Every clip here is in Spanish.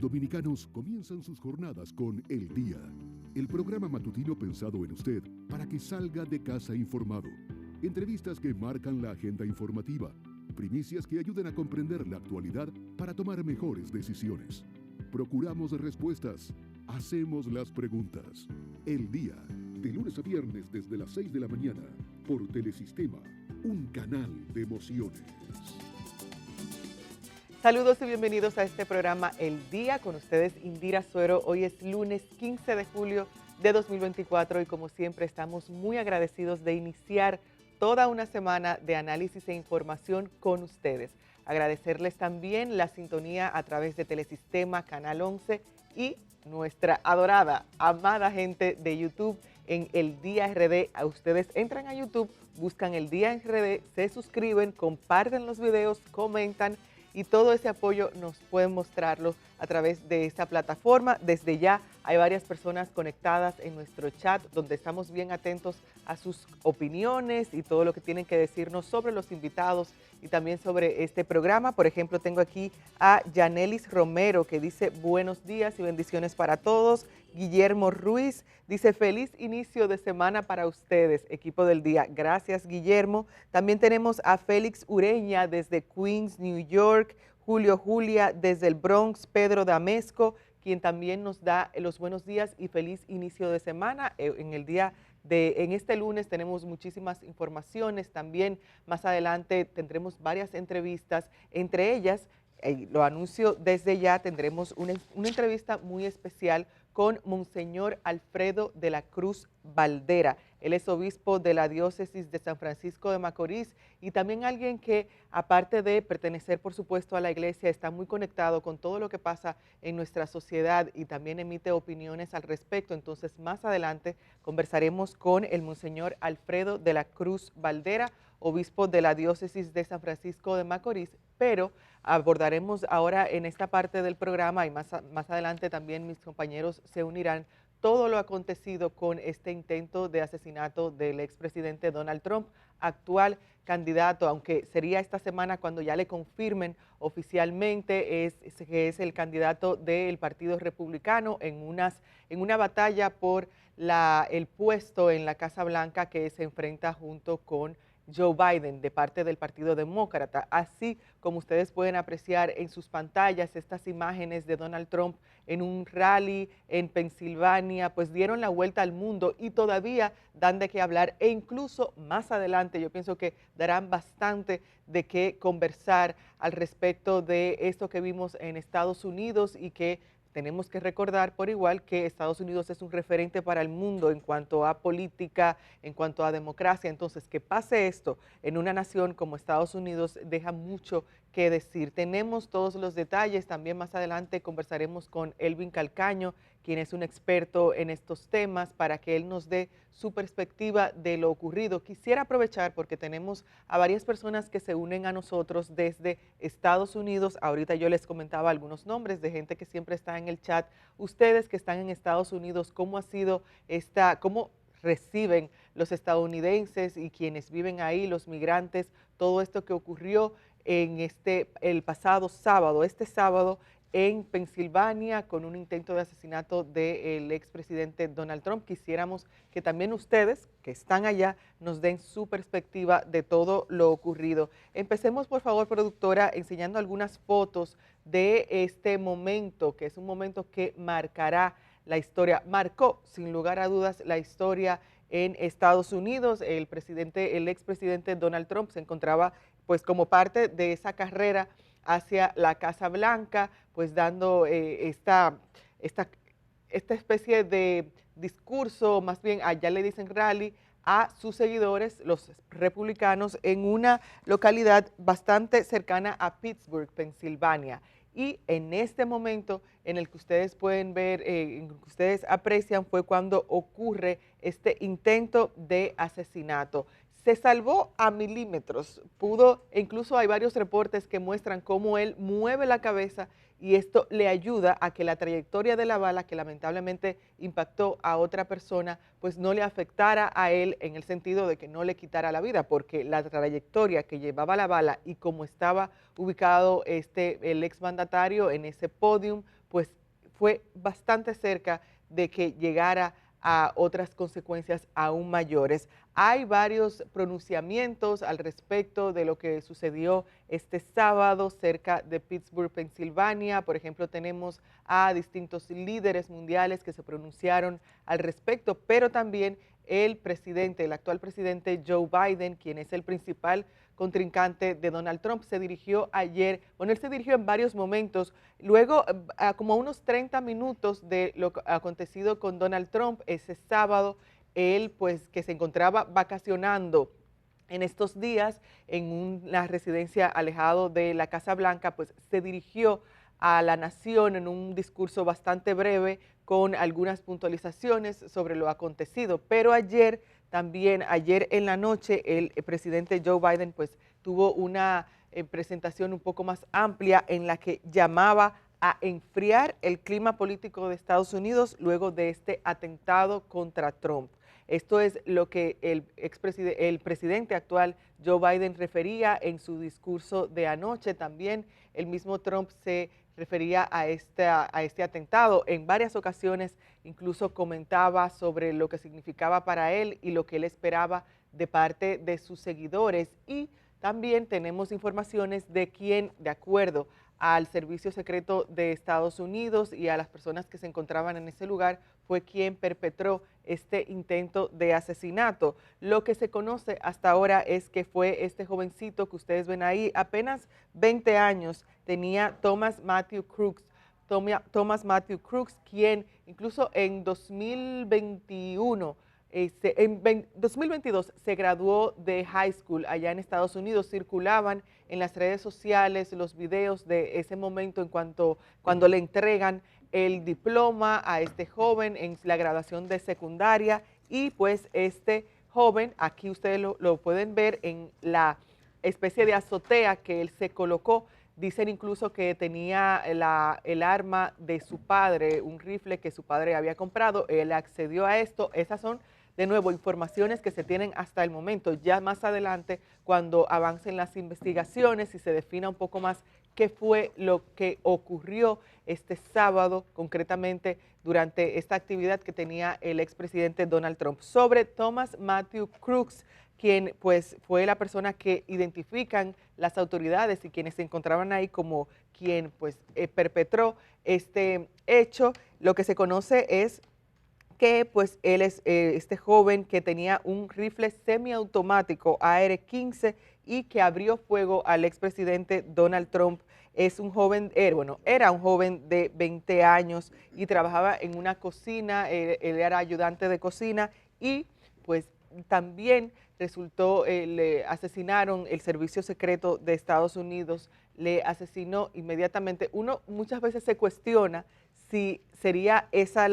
dominicanos comienzan sus jornadas con El Día, el programa matutino pensado en usted para que salga de casa informado. Entrevistas que marcan la agenda informativa, primicias que ayuden a comprender la actualidad para tomar mejores decisiones. Procuramos respuestas, hacemos las preguntas. El Día, de lunes a viernes desde las 6 de la mañana, por Telesistema, un canal de emociones. Saludos y bienvenidos a este programa El Día, con ustedes Indira Suero. Hoy es lunes 15 de julio de 2024 y como siempre estamos muy agradecidos de iniciar toda una semana de análisis e información con ustedes. Agradecerles también la sintonía a través de Telesistema, Canal 11 y nuestra adorada, amada gente de YouTube en El Día RD. A ustedes entran a YouTube, buscan El Día RD, se suscriben, comparten los videos, comentan y todo ese apoyo nos pueden mostrarlo a través de esta plataforma. Desde ya hay varias personas conectadas en nuestro chat donde estamos bien atentos a sus opiniones y todo lo que tienen que decirnos sobre los invitados y también sobre este programa. Por ejemplo, tengo aquí a Yanelis Romero que dice buenos días y bendiciones para todos. Guillermo Ruiz dice feliz inicio de semana para ustedes, equipo del día. Gracias, Guillermo. También tenemos a Félix Ureña desde Queens, New York. Julio Julia desde el Bronx, Pedro Damesco, quien también nos da los buenos días y feliz inicio de semana. En este lunes tenemos muchísimas informaciones, también más adelante tendremos varias entrevistas, entre ellas, lo anuncio desde ya, tendremos una entrevista muy especial con Monseñor Alfredo de la Cruz Valdera. Él es obispo de la diócesis de San Francisco de Macorís y también alguien que, aparte de pertenecer, por supuesto, a la iglesia, está muy conectado con todo lo que pasa en nuestra sociedad y también emite opiniones al respecto. Entonces, más adelante conversaremos con el Monseñor Alfredo de la Cruz Valdera, obispo de la diócesis de San Francisco de Macorís, pero abordaremos ahora en esta parte del programa y más adelante también mis compañeros se unirán todo lo acontecido con este intento de asesinato del expresidente Donald Trump, actual candidato, aunque sería esta semana cuando ya le confirmen oficialmente, que es el candidato del Partido Republicano en una batalla por el puesto en la Casa Blanca que se enfrenta junto con Joe Biden de parte del Partido Demócrata. Así como ustedes pueden apreciar en sus pantallas estas imágenes de Donald Trump en un rally en Pensilvania, pues dieron la vuelta al mundo y todavía dan de qué hablar e incluso más adelante yo pienso que darán bastante de qué conversar al respecto de esto que vimos en Estados Unidos y que tenemos que recordar por igual que Estados Unidos es un referente para el mundo en cuanto a política, en cuanto a democracia. Entonces, que pase esto en una nación como Estados Unidos deja mucho que decir. Tenemos todos los detalles. También más adelante conversaremos con Elvin Calcaño, quien es un experto en estos temas, para que él nos dé su perspectiva de lo ocurrido. Quisiera aprovechar porque tenemos a varias personas que se unen a nosotros desde Estados Unidos. Ahorita yo les comentaba algunos nombres de gente que siempre está en el chat. Ustedes que están en Estados Unidos, ¿cómo ha sido cómo reciben los estadounidenses y quienes viven ahí, los migrantes, todo esto que ocurrió el pasado sábado, este sábado, en Pensilvania con un intento de asesinato del expresidente Donald Trump? Quisiéramos que también ustedes que están allá nos den su perspectiva de todo lo ocurrido. Empecemos, por favor, productora, enseñando algunas fotos de este momento, que es un momento que marcará la historia, marcó sin lugar a dudas la historia en Estados Unidos. El expresidente Donald Trump se encontraba pues como parte de esa carrera hacia la Casa Blanca, pues dando esta especie de discurso, más bien allá le dicen rally, a sus seguidores, los republicanos, en una localidad bastante cercana a Pittsburgh, Pensilvania. Y en este momento en el que ustedes pueden ver, en el que ustedes aprecian, fue cuando ocurre este intento de asesinato. Se salvó a milímetros, e incluso hay varios reportes que muestran cómo él mueve la cabeza y esto le ayuda a que la trayectoria de la bala, que lamentablemente impactó a otra persona, pues no le afectara a él en el sentido de que no le quitara la vida, porque la trayectoria que llevaba la bala y como estaba ubicado el exmandatario en ese podium, pues fue bastante cerca de que llegara a otras consecuencias aún mayores. Hay varios pronunciamientos al respecto de lo que sucedió este sábado cerca de Pittsburgh, Pensilvania. Por ejemplo, tenemos a distintos líderes mundiales que se pronunciaron al respecto, pero también el actual presidente Joe Biden, quien es el principal contrincante de Donald Trump, se dirigió ayer, bueno, él se dirigió en varios momentos, luego como a unos 30 minutos de lo acontecido con Donald Trump ese sábado, él pues que se encontraba vacacionando en estos días en una residencia alejado de la Casa Blanca, pues se dirigió a la nación en un discurso bastante breve con algunas puntualizaciones sobre lo acontecido. Pero ayer en la noche, el presidente Joe Biden pues tuvo una presentación un poco más amplia en la que llamaba a enfriar el clima político de Estados Unidos luego de este atentado contra Trump. Esto es lo que el presidente actual Joe Biden refería en su discurso de anoche. También el mismo Trump se refería a este atentado. En varias ocasiones incluso comentaba sobre lo que significaba para él y lo que él esperaba de parte de sus seguidores. Y también tenemos informaciones de quién, de acuerdo al Servicio Secreto de Estados Unidos y a las personas que se encontraban en ese lugar, fue quien perpetró este intento de asesinato. Lo que se conoce hasta ahora es que fue este jovencito que ustedes ven ahí, apenas 20 años, tenía Thomas Matthew Crooks, quien incluso en 2021, en 2022 se graduó de high school allá en Estados Unidos. Circulaban en las redes sociales los videos de ese momento cuando le entregan el diploma a este joven en la graduación de secundaria, y pues este joven, aquí ustedes lo pueden ver en la especie de azotea que él se colocó. Dicen incluso que tenía el arma de su padre, un rifle que su padre había comprado. Él accedió a esto. Esas son, de nuevo, informaciones que se tienen hasta el momento. Ya más adelante, cuando avancen las investigaciones y se defina un poco más qué fue lo que ocurrió este sábado, concretamente durante esta actividad que tenía el expresidente Donald Trump. Sobre Thomas Matthew Crooks, quien pues fue la persona que identifican las autoridades y quienes se encontraban ahí como quien pues perpetró este hecho. Lo que se conoce es que pues él es este joven que tenía un rifle semiautomático AR-15 y que abrió fuego al expresidente Donald Trump. Es un joven, era un joven de 20 años y trabajaba en una cocina. Él era ayudante de cocina y pues también resultó, le asesinaron. El Servicio Secreto de Estados Unidos le asesinó inmediatamente. Uno muchas veces se cuestiona si sería esa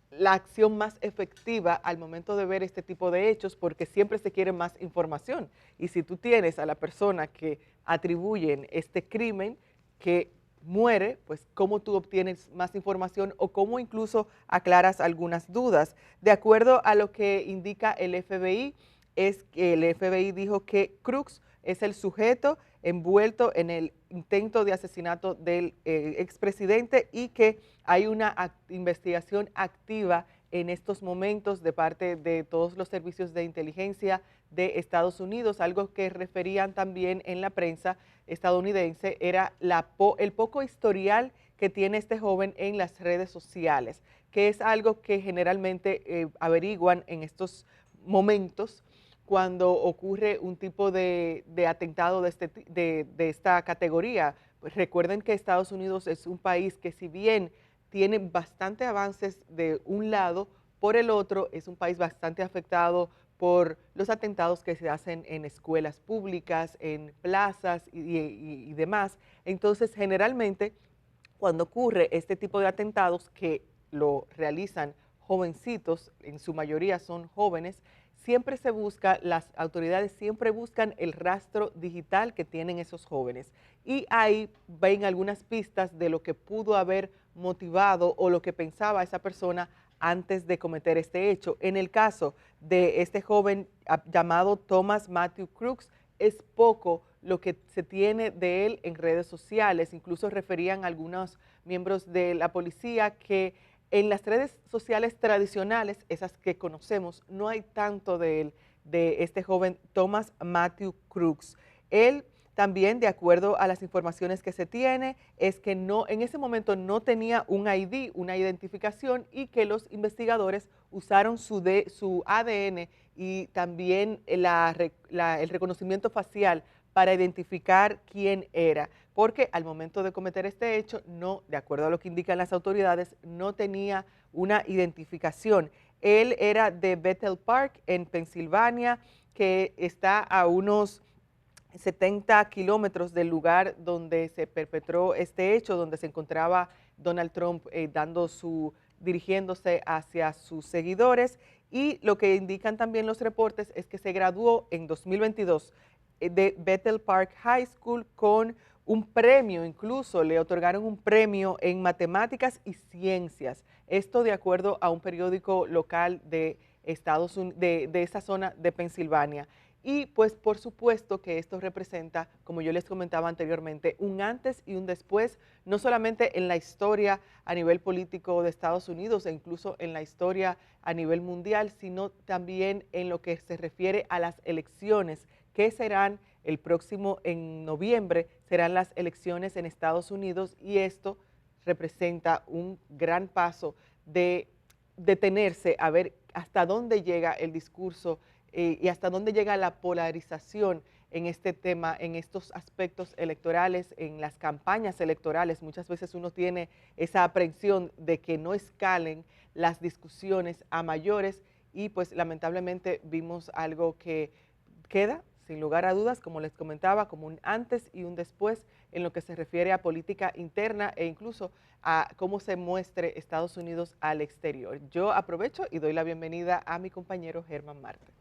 la acción más efectiva al momento de ver este tipo de hechos, porque siempre se quiere más información. Y si tú tienes a la persona que atribuyen este crimen, que muere, pues cómo tú obtienes más información o cómo incluso aclaras algunas dudas. De acuerdo a lo que indica el FBI, es que el FBI dijo que Crooks es el sujeto envuelto en el intento de asesinato del expresidente y que hay una investigación activa en estos momentos de parte de todos los servicios de inteligencia de Estados Unidos. Algo que referían también en la prensa estadounidense era el poco historial que tiene este joven en las redes sociales, que es algo que generalmente averiguan en estos momentos cuando ocurre un tipo de atentado de esta categoría. Pues recuerden que Estados Unidos es un país que, si bien tiene bastante avances de un lado, por el otro es un país bastante afectado por los atentados que se hacen en escuelas públicas, en plazas y demás. Entonces, generalmente, cuando ocurre este tipo de atentados que lo realizan jovencitos, en su mayoría son jóvenes, siempre se busca, las autoridades siempre buscan el rastro digital que tienen esos jóvenes. Y ahí ven algunas pistas de lo que pudo haber motivado o lo que pensaba esa persona antes de cometer este hecho. En el caso de este joven llamado Thomas Matthew Crooks, es poco lo que se tiene de él en redes sociales. Incluso referían a algunos miembros de la policía que en las redes sociales tradicionales, esas que conocemos, no hay tanto de él, de este joven Thomas Matthew Crooks. Él también, de acuerdo a las informaciones que se tiene, es que en ese momento no tenía un ID, una identificación, y que los investigadores usaron su ADN y también el reconocimiento facial para identificar quién era, porque al momento de cometer este hecho, no, de acuerdo a lo que indican las autoridades, no tenía una identificación. Él era de Bethel Park, en Pensilvania, que está a unos 70 kilómetros del lugar donde se perpetró este hecho, donde se encontraba Donald Trump dirigiéndose hacia sus seguidores. Y lo que indican también los reportes es que se graduó en 2022 de Bethel Park High School con un premio, incluso le otorgaron un premio en matemáticas y ciencias. Esto de acuerdo a un periódico local de de esa zona de Pensilvania. Y pues por supuesto que esto representa, como yo les comentaba anteriormente, un antes y un después, no solamente en la historia a nivel político de Estados Unidos e incluso en la historia a nivel mundial, sino también en lo que se refiere a las elecciones que serán el próximo, en noviembre, serán las elecciones en Estados Unidos, y esto representa un gran paso de detenerse a ver hasta dónde llega el discurso y hasta dónde llega la polarización en este tema, en estos aspectos electorales, en las campañas electorales. Muchas veces uno tiene esa aprensión de que no escalen las discusiones a mayores, y pues lamentablemente vimos algo que queda, sin lugar a dudas, como les comentaba, como un antes y un después en lo que se refiere a política interna e incluso a cómo se muestre Estados Unidos al exterior. Yo aprovecho y doy la bienvenida a mi compañero Germán Marte.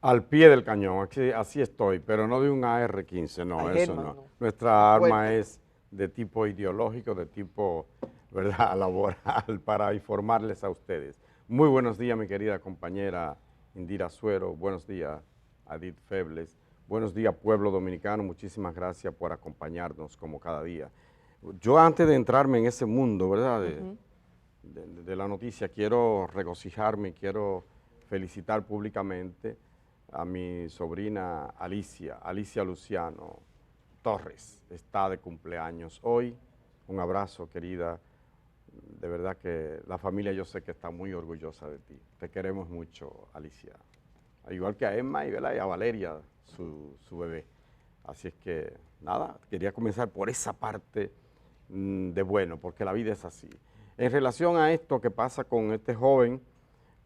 Al pie del cañón, así estoy, pero no de un AR-15, no, Ay, eso Germán, no. no. Nuestra arma Fuerte. es de tipo ideológico, de tipo, ¿verdad?, laboral, para informarles a ustedes. Muy buenos días, mi querida compañera Indira Suero, buenos días, Adit Febles, buenos días, pueblo dominicano, muchísimas gracias por acompañarnos como cada día. Yo antes de entrarme en ese mundo, ¿verdad?, de la noticia, quiero regocijarme, quiero felicitar públicamente a mi sobrina Alicia Luciano Torres, está de cumpleaños hoy. Un abrazo, querida. De verdad que la familia yo sé que está muy orgullosa de ti. Te queremos mucho, Alicia. Igual que a Emma y a Valeria, su bebé. Así es que, nada, quería comenzar por esa parte de bueno, porque la vida es así. En relación a esto que pasa con este joven,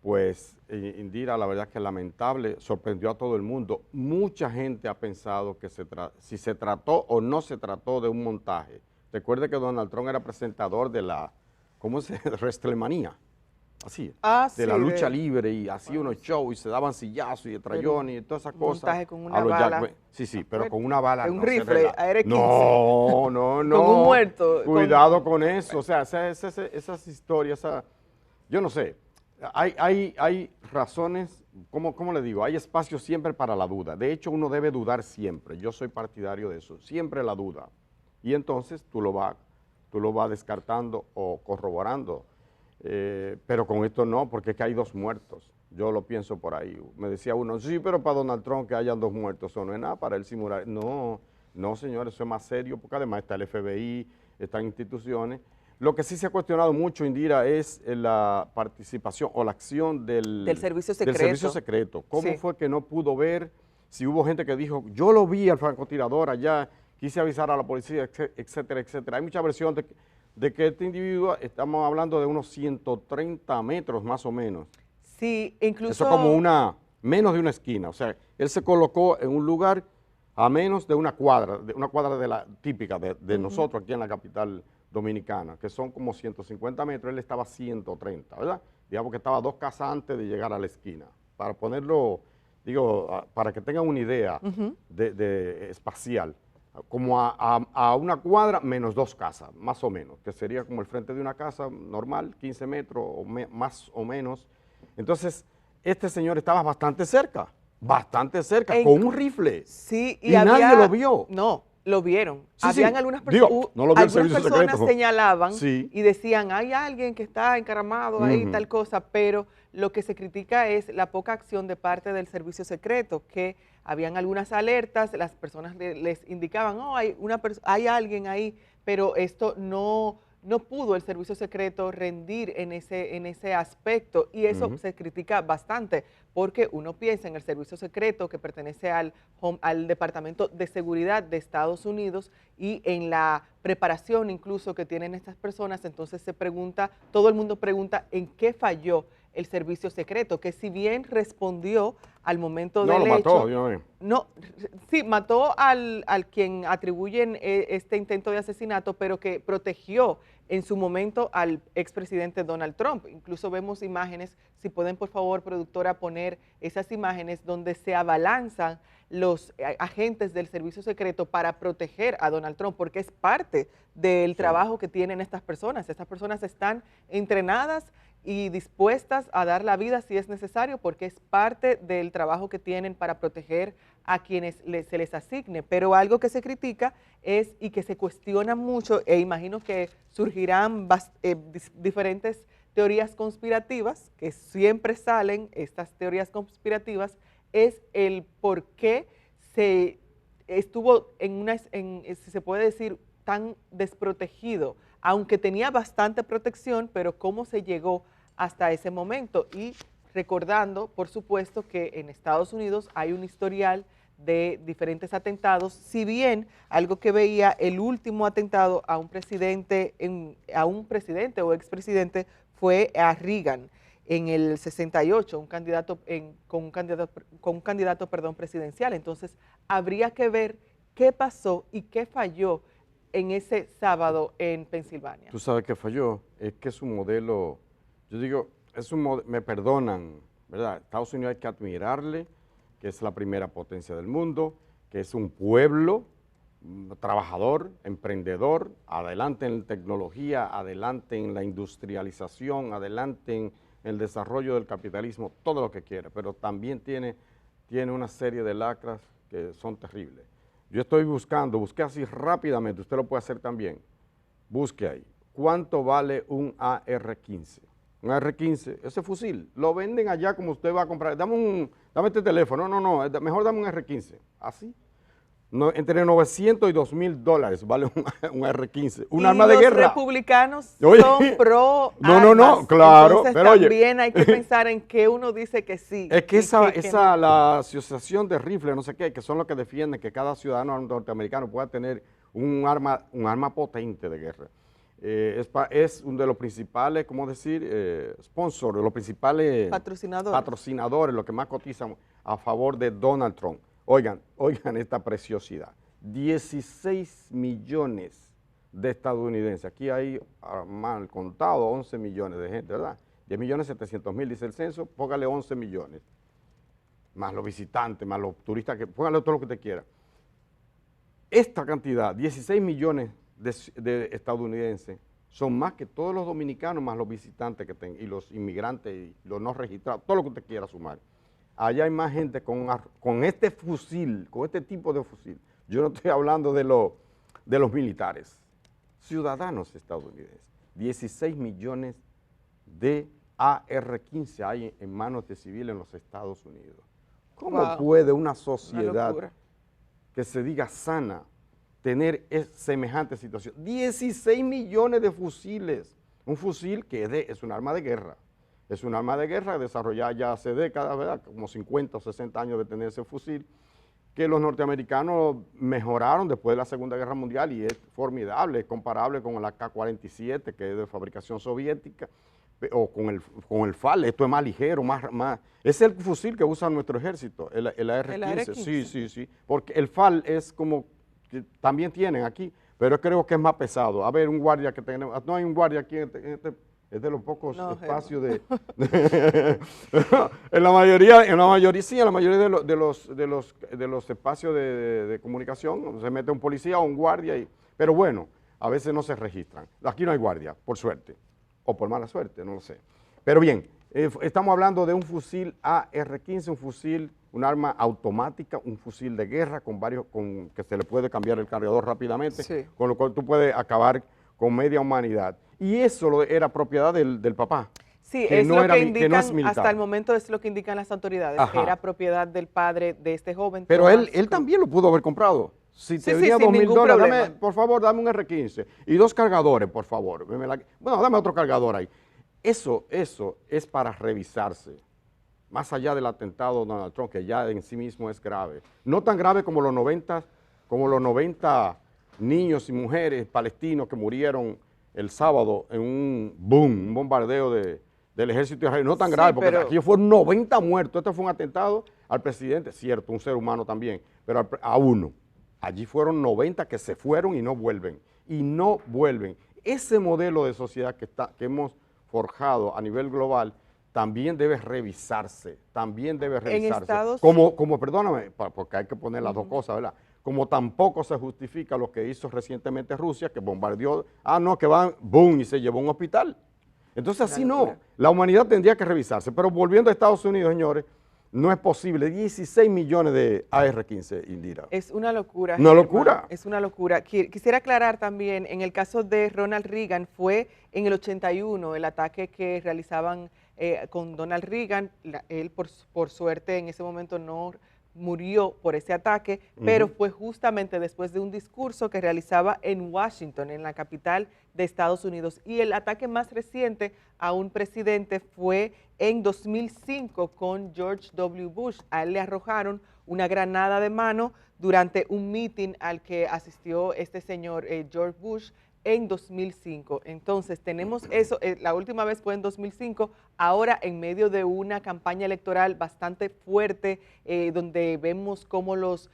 pues Indira, la verdad que es lamentable, sorprendió a todo el mundo. Mucha gente ha pensado que si se trató o no se trató de un montaje. Recuerde que Donald Trump era presentador de la, ¿cómo se llama? WrestleMania, así, de la lucha libre, y hacía unos shows y se daban sillazos y trayones y todas esas cosas. Montaje con una bala. Sí, pero con una bala. Un no, rifle, AR-15. No. Con un muerto. Cuidado con eso, o sea, esas historias, yo no sé. Hay razones, ¿cómo le digo? Hay espacio siempre para la duda. De hecho, uno debe dudar siempre. Yo soy partidario de eso, siempre la duda. Y entonces tú lo vas descartando o corroborando. Pero con esto no, porque es que hay 2 muertos. Yo lo pienso por ahí. Me decía uno, sí, pero para Donald Trump que hayan 2 muertos, eso no es nada para él simular. No, señores, eso es más serio, porque además está el FBI, están instituciones. Lo que sí se ha cuestionado mucho, Indira, es la participación o la acción del servicio secreto. Del servicio secreto. ¿Cómo fue que no pudo ver? Si hubo gente que dijo, yo lo vi al francotirador allá, quise avisar a la policía, etcétera, etcétera. Hay mucha versión de que este individuo, estamos hablando de unos 130 metros más o menos. Sí, incluso... Eso como menos de una esquina. O sea, él se colocó en un lugar a menos de una cuadra de la típica de nosotros aquí en la capital dominicana, que son como 150 metros, él estaba a 130, ¿verdad? Digamos que estaba 2 casas antes de llegar a la esquina. Para ponerlo, digo, para que tengan una idea de espacial, como a una cuadra menos 2 casas, más o menos, que sería como el frente de una casa normal, 15 metros o más o menos. Entonces, este señor estaba bastante cerca, bastante cerca, En- con un rifle. Sí, Y nadie lo vio. No, lo vieron. Sí, Habían sí. algunas Digo, personas, no lo vio el algunas servicio personas secreto. señalaban Sí. y decían, hay alguien que está encaramado ahí, Ujú. tal cosa, pero lo que se critica es la poca acción de parte del servicio secreto, que habían algunas alertas, las personas les indicaban, oh, hay alguien ahí, pero esto no pudo el servicio secreto rendir en ese aspecto, y eso Ujú. se critica bastante, porque uno piensa en el servicio secreto que pertenece al Departamento de Seguridad de Estados Unidos, y en la preparación incluso que tienen estas personas, entonces se pregunta, todo el mundo pregunta en qué falló el servicio secreto, que si bien respondió al momento No, del lo mató, hecho, de una vez. no, sí, mató al quien atribuyen este intento de asesinato, pero que protegió en su momento al expresidente Donald Trump. Incluso vemos imágenes, si pueden por favor, productora, poner esas imágenes donde se abalanzan los agentes del servicio secreto para proteger a Donald Trump, porque es parte del trabajo que tienen estas personas. Estas personas están entrenadas y dispuestas a dar la vida si es necesario, porque es parte del trabajo que tienen para proteger a quienes se les asigne. Pero algo que se critica es, y que se cuestiona mucho, e imagino que surgirán diferentes teorías conspirativas, que siempre salen estas teorías conspirativas, es el por qué se estuvo si se puede decir, tan desprotegido, aunque tenía bastante protección, pero cómo se llegó hasta ese momento. Y recordando, por supuesto, que en Estados Unidos hay un historial de diferentes atentados, si bien algo que veía, el último atentado a un presidente, o expresidente, fue a Reagan en el 68, con un candidato presidencial. Entonces, habría que ver qué pasó y qué falló en ese sábado en Pensilvania. Tú sabes que falló, es que es un modelo, yo digo, me perdonan, ¿verdad? Estados Unidos hay que admirarle, que es la primera potencia del mundo, que es un pueblo trabajador, emprendedor, adelante en la tecnología, adelante en la industrialización, adelante en el desarrollo del capitalismo, todo lo que quiera, pero también tiene una serie de lacras que son terribles. Yo estoy busqué así rápidamente, usted lo puede hacer también, busque ahí, ¿cuánto vale un AR-15? Un AR-15, ese fusil, lo venden allá como usted va a comprar, dame este teléfono, no, mejor dame un AR-15, así. No, entre 900 y $2,000 vale un AR-15, un arma de guerra. Los republicanos Oye, son pro no, armas. claro, Entonces pero oye, también hay que pensar en qué uno dice que sí. es que no. la asociación de rifles, no sé qué, que son los que defienden que cada ciudadano norteamericano pueda tener un arma potente de guerra. Es uno de los principales, ¿cómo decir? Sponsors, de los principales patrocinadores, los que más cotizan a favor de Donald Trump. Oigan esta preciosidad. 16 millones de estadounidenses. Aquí hay, mal contado, 11 millones de gente, ¿verdad? 10.700.000 dice el censo, póngale 11 millones. Más los visitantes, más los turistas, póngale todo lo que usted quiera. Esta cantidad, 16 millones de estadounidenses, son más que todos los dominicanos, más los visitantes que tengan, y los inmigrantes, y los no registrados, todo lo que usted quiera sumar. Allá hay más gente con este fusil, con este tipo de fusil. Yo no estoy hablando de los militares, ciudadanos estadounidenses. 16 millones de AR-15 hay en manos de civiles en los Estados Unidos. ¿Cómo puede una sociedad que se diga sana tener semejante situación? 16 millones de fusiles. Un fusil que es un arma de guerra. Es un arma de guerra desarrollada ya hace décadas, ¿verdad? Como 50 o 60 años de tener ese fusil, que los norteamericanos mejoraron después de la Segunda Guerra Mundial y es formidable, es comparable con el AK-47, que es de fabricación soviética, o con el FAL. Esto es más ligero, es el fusil que usa nuestro ejército, el AR-15. Sí, porque el FAL es como, que también tienen aquí, pero creo que es más pesado. A ver, un guardia que tenemos, no hay un guardia aquí es de los pocos espacios en la mayoría de los espacios de comunicación se mete un policía o un guardia, pero bueno, a veces no se registran. Aquí no hay guardia, por suerte, o por mala suerte, no lo sé. Pero bien, Estamos hablando de un fusil AR-15, un fusil, un arma automática, un fusil de guerra que se le puede cambiar el cargador rápidamente, Sí. con lo cual tú puedes acabar con media humanidad. Y eso era propiedad del papá. Sí, que es no lo era que mi- que no indican, es militar. hasta el momento es lo que indican las autoridades, que Ajá. era propiedad del padre de este joven. Pero Tomás él Cruz. también lo pudo haber comprado. Si Sí, te sí, venía sin $2,000, ningún problema. dame, por favor, dame un R15 y 2 cargadores, por favor. Bueno, dame otro cargador ahí. Eso es para revisarse. Más allá del atentado de Donald Trump, que ya en sí mismo es grave. No tan grave como los 90 niños y mujeres palestinos que murieron el sábado en un bombardeo del ejército israelí. No tan Sí, grave, porque pero- aquí fueron 90 muertos. Este fue un atentado al presidente, cierto, un ser humano también, pero a uno. Allí fueron 90 que se fueron y no vuelven. Y no vuelven. Ese modelo de sociedad que hemos forjado a nivel global también debe revisarse. También debe revisarse. Estados- Perdóname, porque hay que poner las dos cosas, ¿verdad? Como tampoco se justifica lo que hizo recientemente Rusia, que bombardeó, que van, boom, y se llevó a un hospital. Entonces así Una no, locura. la humanidad tendría que revisarse. Pero volviendo a Estados Unidos, señores, no es posible. 16 millones de AR-15, Indira. Es una locura. Una Germán, locura. Es una locura. Quisiera aclarar también, en el caso de Ronald Reagan, fue en el 81 el ataque que realizaban con Donald Reagan. Él, por suerte, en ese momento no murió por ese ataque, pero fue justamente después de un discurso que realizaba en Washington, en la capital de Estados Unidos. Y el ataque más reciente a un presidente fue en 2005 con George W. Bush. A él le arrojaron una granada de mano durante un meeting al que asistió este señor George Bush en 2005. Entonces tenemos eso, la última vez fue en 2005, ahora en medio de una campaña electoral bastante fuerte, donde vemos cómo los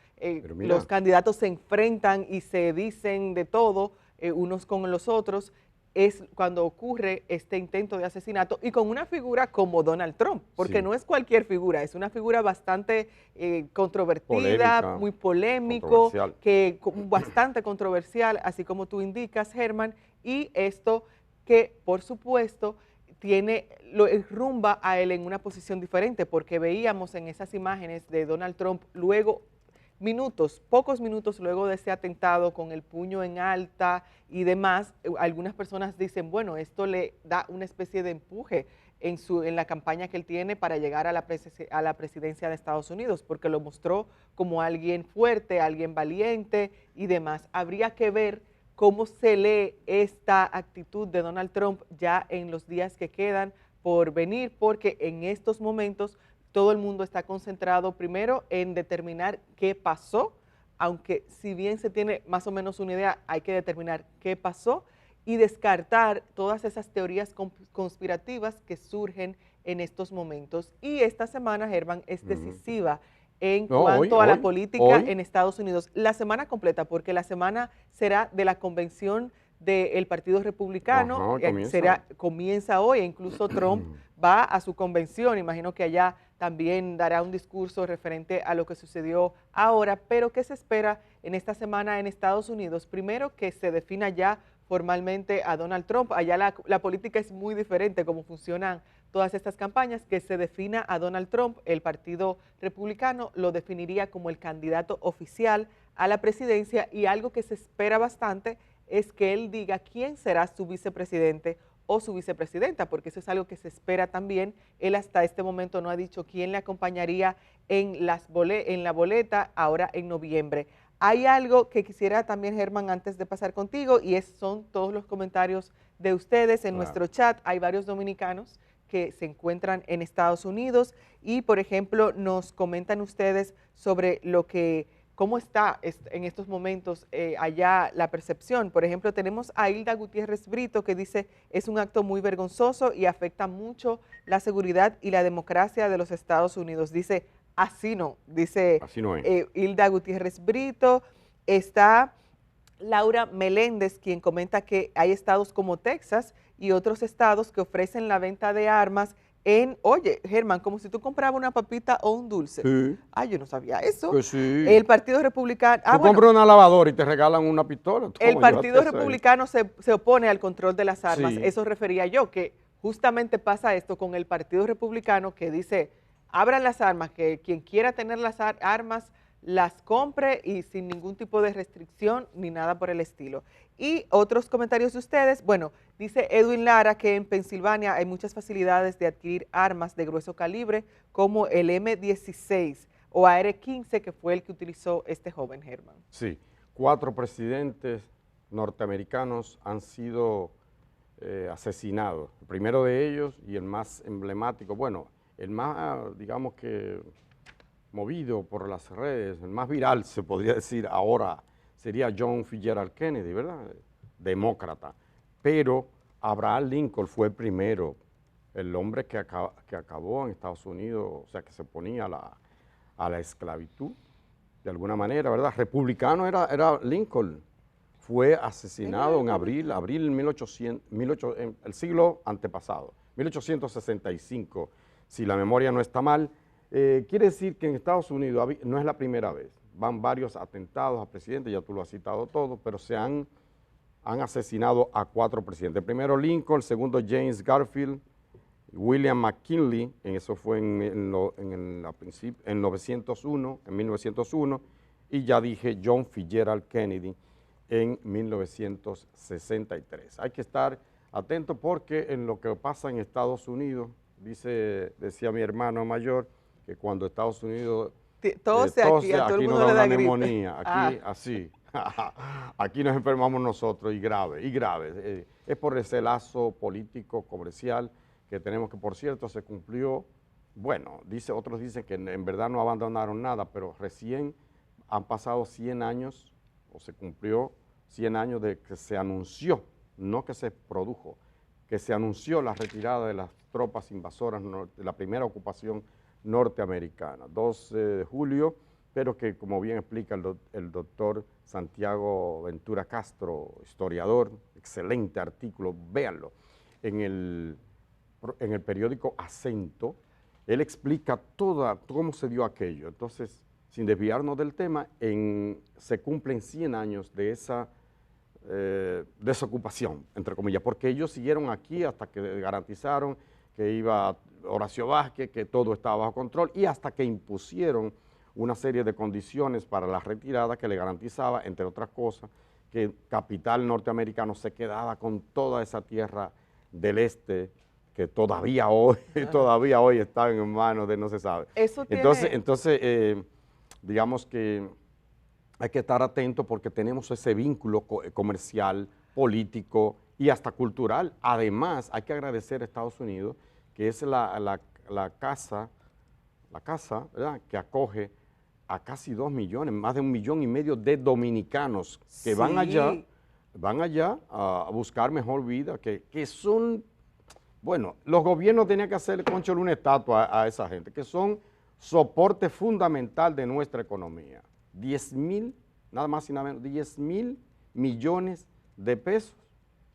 candidatos se enfrentan y se dicen de todo unos con los otros, es cuando ocurre este intento de asesinato y con una figura como Donald Trump, porque Sí. no es cualquier figura, es una figura bastante controvertida, Polémica, muy polémico, controversial. bastante controversial, así como tú indicas, Germán, y esto que, por supuesto, lo rumba a él en una posición diferente, porque veíamos en esas imágenes de Donald Trump luego, pocos minutos luego de ese atentado, con el puño en alta y demás, algunas personas dicen, bueno, esto le da una especie de empuje en la campaña que él tiene para llegar a la presidencia de Estados Unidos, porque lo mostró como alguien fuerte, alguien valiente y demás. Habría que ver cómo se lee esta actitud de Donald Trump ya en los días que quedan por venir, porque en estos momentos todo el mundo está concentrado primero en determinar qué pasó, aunque si bien se tiene más o menos una idea, hay que determinar qué pasó y descartar todas esas teorías conspirativas que surgen en estos momentos. Y esta semana, Germán, es decisiva en cuanto a la política en Estados Unidos. La semana completa, porque la semana será de la convención del Partido Republicano, comienza hoy, e incluso Trump va a su convención, imagino que allá también dará un discurso referente a lo que sucedió ahora, pero ¿qué se espera en esta semana en Estados Unidos? Primero, que se defina ya formalmente a Donald Trump. Allá la política es muy diferente, cómo funcionan todas estas campañas, que se defina a Donald Trump. El Partido Republicano lo definiría como el candidato oficial a la presidencia, y algo que se espera bastante es que él diga quién será su vicepresidente o su vicepresidenta, porque eso es algo que se espera también. Él hasta este momento no ha dicho quién le acompañaría en la boleta ahora en noviembre. Hay algo que quisiera también, Germán, antes de pasar contigo, y son todos los comentarios de ustedes en nuestro chat. Hay varios dominicanos que se encuentran en Estados Unidos y, por ejemplo, nos comentan ustedes sobre cómo está en estos momentos allá la percepción. Por ejemplo, tenemos a Hilda Gutiérrez Brito, que dice, es un acto muy vergonzoso y afecta mucho la seguridad y la democracia de los Estados Unidos. Dice, así no es. Hilda Gutiérrez Brito. Está Laura Meléndez, quien comenta que hay estados como Texas y otros estados que ofrecen la venta de armas oye, Germán, como si tú comprabas una papita o un dulce. Sí. Yo no sabía eso. Que sí. El Partido Republicano... Tú compras una lavadora y te regalan una pistola. El Partido Republicano se opone al control de las armas. Sí. Eso refería yo, que justamente pasa esto con el Partido Republicano que dice, abran las armas, que quien quiera tener las armas las compre y sin ningún tipo de restricción ni nada por el estilo. Y otros comentarios de ustedes, bueno, dice Edwin Lara que en Pensilvania hay muchas facilidades de adquirir armas de grueso calibre como el M16 o AR-15 que fue el que utilizó este joven Germán. Sí, 4 presidentes norteamericanos han sido asesinados. El primero de ellos y el más emblemático, bueno, el más, digamos que movido por las redes, el más viral se podría decir ahora, sería John Fitzgerald Kennedy, ¿verdad? Demócrata. Pero Abraham Lincoln fue el primero, el hombre que acabó en Estados Unidos, o sea, que se ponía a la esclavitud, de alguna manera, ¿verdad? Republicano era Lincoln. Fue asesinado en abril 1800, el siglo antepasado, 1865, si la memoria no está mal. Quiere decir que en Estados Unidos no es la primera vez, van varios atentados a presidentes, ya tú lo has citado todo, pero se han asesinado a 4 presidentes. El primero Lincoln, el segundo James Garfield, William McKinley, eso fue en 1901, y ya dije John Fitzgerald Kennedy en 1963. Hay que estar atentos porque en lo que pasa en Estados Unidos, decía mi hermano mayor, que cuando Estados Unidos tose aquí nos da una neumonía, aquí así, aquí nos enfermamos nosotros y grave. Es por ese lazo político, comercial que tenemos, que por cierto se cumplió, bueno, otros dicen que en verdad no abandonaron nada, pero recién han pasado 100 años, o se cumplió 100 años de que se anunció, no que se produjo, que se anunció la retirada de las tropas invasoras de la primera ocupación norteamericana, 2 de julio, pero que como bien explica el doctor Santiago Ventura Castro, historiador, excelente artículo, véanlo, en el periódico Acento, él explica cómo se dio aquello. Entonces, sin desviarnos del tema, se cumplen 100 años de esa desocupación, entre comillas, porque ellos siguieron aquí hasta que garantizaron que iba Horacio Vázquez, que todo estaba bajo control, y hasta que impusieron una serie de condiciones para la retirada que le garantizaba, entre otras cosas, que el capital norteamericano se quedaba con toda esa tierra del este que todavía hoy está en manos de no se sabe. Entonces digamos que hay que estar atentos porque tenemos ese vínculo comercial, político y hasta cultural. Además, hay que agradecer a Estados Unidos, que es la casa, ¿verdad?, que acoge a casi 2 millones, más de 1,5 millones de dominicanos que van allá a buscar mejor vida, que son, bueno, los gobiernos tenían que hacerle, cónchale, una estatua a esa gente, que son soporte fundamental de nuestra economía. 10,000, nada más y nada menos, 10,000 millones de pesos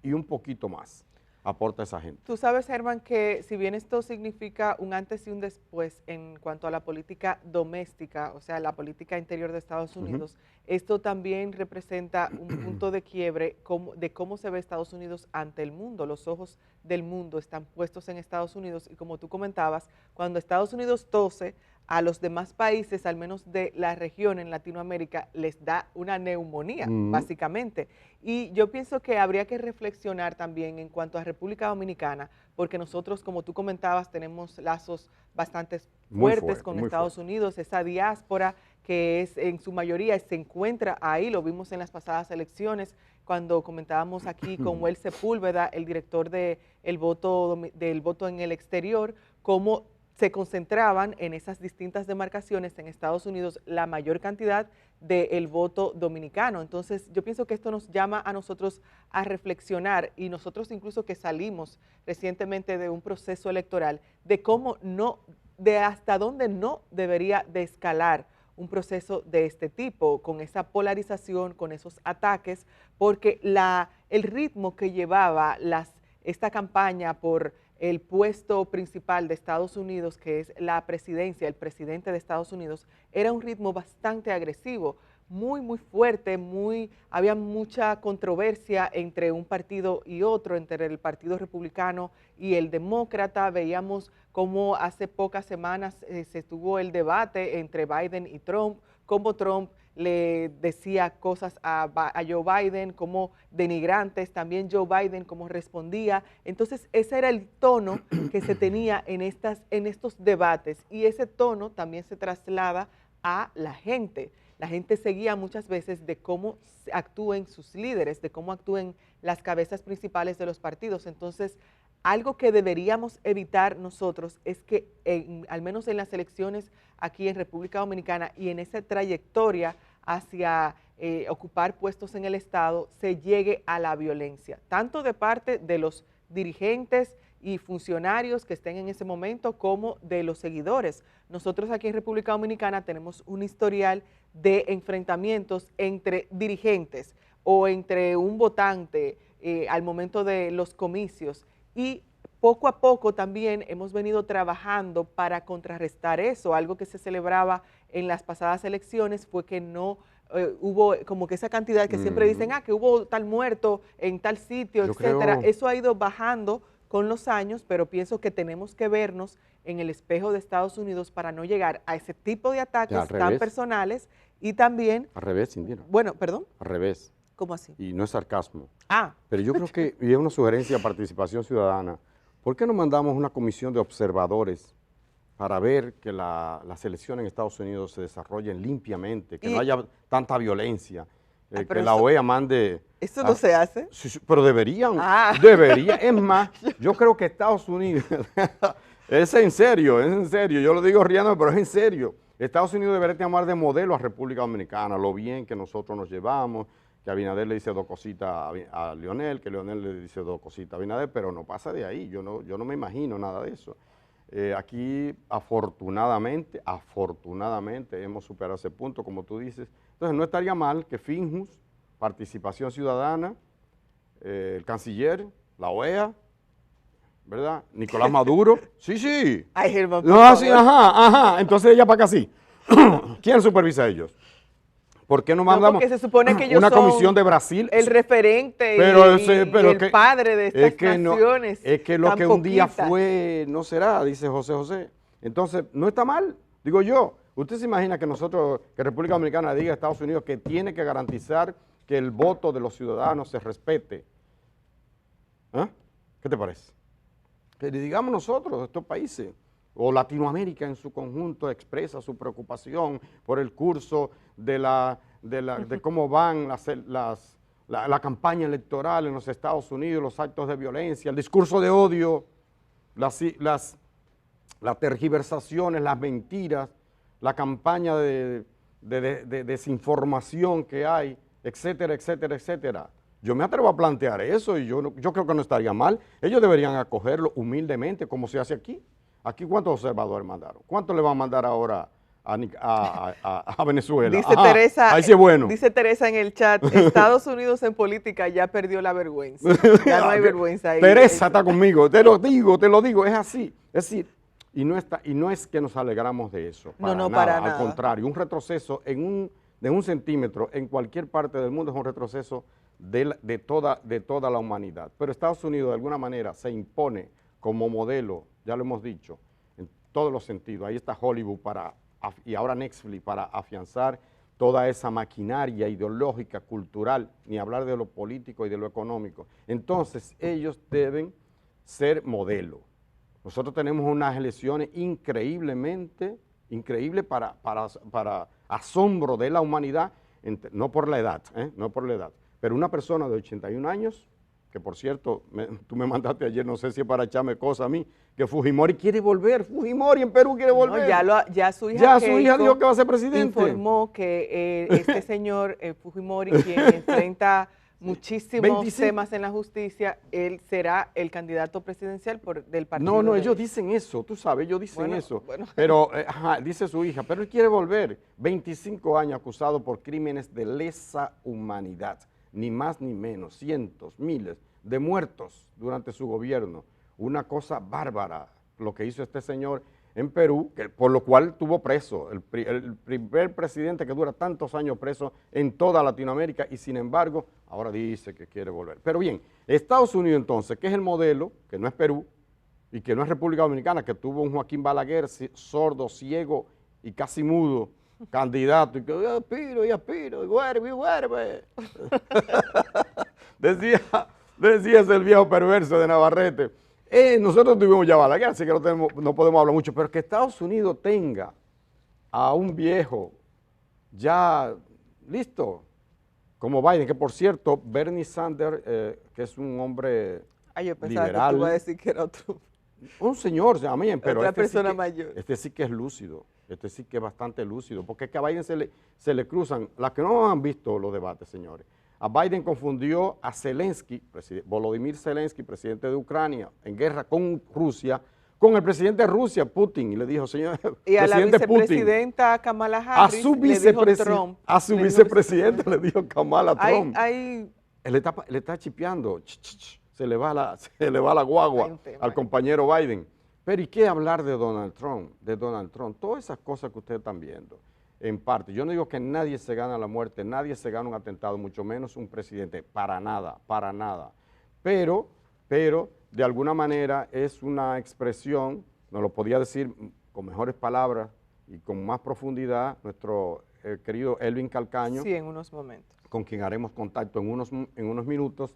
y un poquito más aporta esa gente. Tú sabes, Germán, que si bien esto significa un antes y un después en cuanto a la política doméstica, o sea, la política interior de Estados Unidos, esto también representa un punto de quiebre de cómo se ve Estados Unidos ante el mundo. Los ojos del mundo están puestos en Estados Unidos y como tú comentabas, cuando Estados Unidos tose, a los demás países, al menos de la región en Latinoamérica, les da una neumonía, básicamente. Y yo pienso que habría que reflexionar también en cuanto a República Dominicana, porque nosotros, como tú comentabas, tenemos lazos bastante fuertes con Estados Unidos, esa diáspora que es en su mayoría se encuentra ahí, lo vimos en las pasadas elecciones, cuando comentábamos aquí con Well Sepúlveda, el director del voto en el exterior, cómo se concentraban en esas distintas demarcaciones en Estados Unidos la mayor cantidad del voto dominicano. Entonces, yo pienso que esto nos llama a nosotros a reflexionar y nosotros incluso que salimos recientemente de un proceso electoral, de hasta dónde no debería de escalar un proceso de este tipo, con esa polarización, con esos ataques, porque el ritmo que llevaba esta campaña por el puesto principal de Estados Unidos, que es la presidencia, el presidente de Estados Unidos, era un ritmo bastante agresivo. muy fuerte, había mucha controversia entre un partido y otro, entre el Partido Republicano y el Demócrata. Veíamos cómo hace pocas semanas se tuvo el debate entre Biden y Trump, cómo Trump le decía cosas a Joe Biden como denigrantes, también Joe Biden como respondía. Entonces ese era el tono que se tenía en estos debates, y ese tono también se traslada a la gente. La gente seguía muchas veces de cómo actúen sus líderes, de cómo actúen las cabezas principales de los partidos. Entonces, algo que deberíamos evitar nosotros es que, al menos en las elecciones aquí en República Dominicana y en esa trayectoria hacia ocupar puestos en el Estado, se llegue a la violencia, tanto de parte de los dirigentes y funcionarios que estén en ese momento como de los seguidores. Nosotros aquí en República Dominicana tenemos un historial de enfrentamientos entre dirigentes o entre un votante al momento de los comicios, y poco a poco también hemos venido trabajando para contrarrestar eso. Algo que se celebraba en las pasadas elecciones fue que no hubo como que esa cantidad que siempre dicen, que hubo tal muerto en tal sitio, etcétera. Eso ha ido bajando con los años, pero pienso que tenemos que vernos en el espejo de Estados Unidos para no llegar a ese tipo de ataques tan personales, y también... Al revés, Indira. Bueno, perdón. Al revés. ¿Cómo así? Y no es sarcasmo. Ah. Pero yo creo que, y es una sugerencia de participación ciudadana, ¿por qué no mandamos una comisión de observadores para ver que las elecciones en Estados Unidos se desarrollen limpiamente, que no haya tanta violencia, que la OEA mande... ¿Eso no se hace? Sí, pero deberían, deberían. Es más, yo creo que Estados Unidos, es en serio, yo lo digo riendo, pero es en serio. Estados Unidos debería tomar de modelo a República Dominicana, lo bien que nosotros nos llevamos, que Abinader le dice dos cositas a Leonel, que Leonel le dice dos cositas a Abinader, pero no pasa de ahí, yo no me imagino nada de eso. Aquí, afortunadamente, hemos superado ese punto, como tú dices. Entonces, no estaría mal que Finjus, Participación Ciudadana, el canciller, la OEA, ¿verdad? Nicolás Maduro. Sí. Ay, Germán, no, sí, ajá. Entonces ella para acá sí. ¿Quién supervisa a ellos? ¿Por qué no mandamos porque se supone que ellos una son comisión de Brasil? El referente pero y el padre de estas naciones. Es que lo que un día fue no será, dice José. Entonces, no está mal, digo yo. ¿Usted se imagina que nosotros, que República Dominicana diga a Estados Unidos que tiene que garantizar que el voto de los ciudadanos se respete? ¿Qué te parece? Que le digamos nosotros, estos países, o Latinoamérica en su conjunto, expresa su preocupación por el curso de cómo van la campaña electoral en los Estados Unidos, los actos de violencia, el discurso de odio, las tergiversaciones, las mentiras, la campaña de desinformación que hay, etcétera, etcétera, etcétera. Yo me atrevo a plantear eso y yo creo que no estaría mal. Ellos deberían acogerlo humildemente como se hace aquí. Aquí, ¿cuántos observadores mandaron? ¿Cuántos le van a mandar ahora a Venezuela? Dice Teresa, ahí sí es bueno. Dice Teresa en el chat, Estados Unidos en política ya perdió la vergüenza. Ya no hay vergüenza ahí. Teresa está conmigo, te lo digo, es así. Es decir, y no es que nos alegramos de eso. Para nada. Al contrario, un retroceso de un centímetro en cualquier parte del mundo es un retroceso de toda la humanidad. Pero Estados Unidos de alguna manera se impone como modelo, ya lo hemos dicho, en todos los sentidos. Ahí está Hollywood y ahora Netflix para afianzar toda esa maquinaria ideológica, cultural, ni hablar de lo político y de lo económico. Entonces, ellos deben ser modelo. Nosotros tenemos unas elecciones increíbles para asombro de la humanidad, no por la edad, pero una persona de 81 años, que por cierto, tú me mandaste ayer, no sé si es para echarme cosas a mí, que Fujimori quiere volver, Fujimori en Perú quiere volver. No, ya su hija dijo que va a ser presidente. Informó que este señor Fujimori, quien enfrenta muchísimos temas en la justicia, él será el candidato presidencial del partido. No, ellos dicen eso, tú sabes, ellos dicen eso. Bueno. Pero, dice su hija, pero él quiere volver. 25 años acusado por crímenes de lesa humanidad. Ni más ni menos, cientos, miles de muertos durante su gobierno. Una cosa bárbara lo que hizo este señor en Perú, por lo cual tuvo preso, el primer presidente que dura tantos años preso en toda Latinoamérica y sin embargo ahora dice que quiere volver. Pero bien, Estados Unidos entonces, que es el modelo, que no es Perú y que no es República Dominicana, que tuvo un Joaquín Balaguer sordo, ciego y casi mudo, candidato, y que aspiro, y vuelve. Decía ese el viejo perverso de Navarrete. Nosotros tuvimos ya Balaguer, así que no podemos hablar mucho, pero que Estados Unidos tenga a un viejo ya listo, como Biden, que por cierto, Bernie Sanders, que es un hombre Yo pensaba liberal, que tú ibas a decir que era otro. un señor, también, pero otra persona mayor. Este sí que es lúcido, este sí que es bastante lúcido, porque es que a Biden se le cruzan, las que no han visto los debates, señores. A Biden confundió a Zelensky, Volodymyr Zelensky, presidente de Ucrania, en guerra con Rusia, con el presidente de Rusia, Putin, y le dijo, señor, y a la vicepresidenta Putin, Kamala Harris a su vicepresidente le dijo Kamala Trump. Él está chipeando, se le va la guagua al compañero Biden. Pero ¿y qué hablar de Donald Trump? Todas esas cosas que ustedes están viendo. En parte, yo no digo que nadie se gana la muerte, nadie se gana un atentado, mucho menos un presidente, para nada. Pero de alguna manera es una expresión, nos lo podía decir con mejores palabras y con más profundidad nuestro querido Elvin Calcaño. Sí, en unos momentos. Con quien haremos contacto en unos minutos.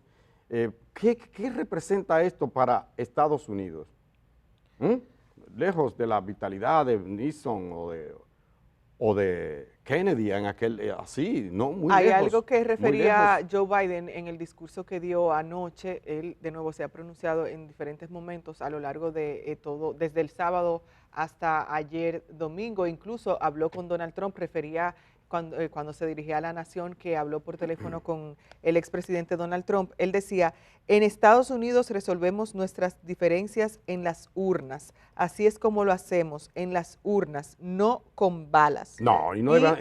¿Qué representa esto para Estados Unidos? Lejos de la vitalidad de Nixon o de Kennedy en aquel, así, no muy Hay lejos. Hay algo que refería Joe Biden en el discurso que dio anoche. Él de nuevo se ha pronunciado en diferentes momentos a lo largo de todo, desde el sábado hasta ayer domingo. Incluso habló con Donald Trump, refería cuando se dirigía a la nación, que habló por teléfono con el expresidente Donald Trump. Él decía, en Estados Unidos resolvemos nuestras diferencias en las urnas. Así es como lo hacemos, en las urnas, no con balas.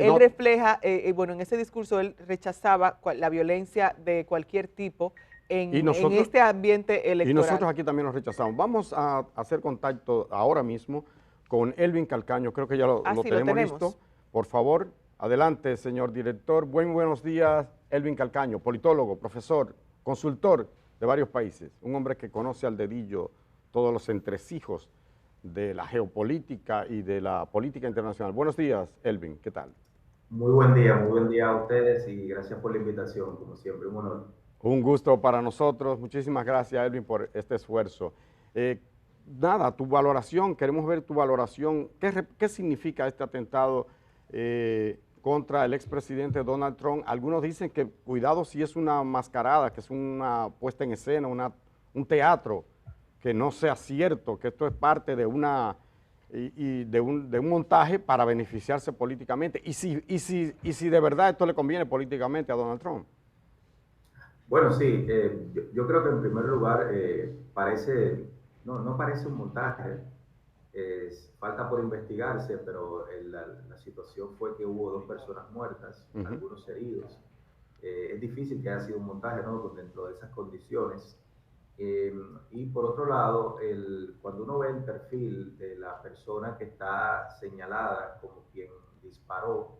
Él refleja, bueno, en ese discurso él rechazaba la violencia de cualquier tipo en este ambiente electoral. Y nosotros aquí también lo rechazamos. Vamos a hacer contacto ahora mismo con Elvin Calcaño, creo que ya lo tenemos listo. Por favor. Adelante, señor director. Buenos días, Elvin Calcaño, politólogo, profesor, consultor de varios países, un hombre que conoce al dedillo todos los entresijos de la geopolítica y de la política internacional. Buenos días, Elvin, ¿qué tal? Muy buen día a ustedes y gracias por la invitación, como siempre, un honor. Un gusto para nosotros, muchísimas gracias, Elvin, por este esfuerzo. Nada, tu valoración, queremos ver tu valoración, ¿qué significa este atentado contra el expresidente Donald Trump? Algunos dicen que cuidado si es una mascarada, que es una puesta en escena, un teatro, que no sea cierto, que esto es parte de de un montaje para beneficiarse políticamente. Y si de verdad esto le conviene políticamente a Donald Trump. Bueno, sí, yo creo que en primer lugar no parece un montaje. Falta por investigarse, pero la situación fue que hubo 2 personas muertas, algunos heridos. Es difícil que haya sido un montaje, ¿no?, dentro de esas condiciones. Y por otro lado, cuando uno ve el perfil de la persona que está señalada como quien disparó,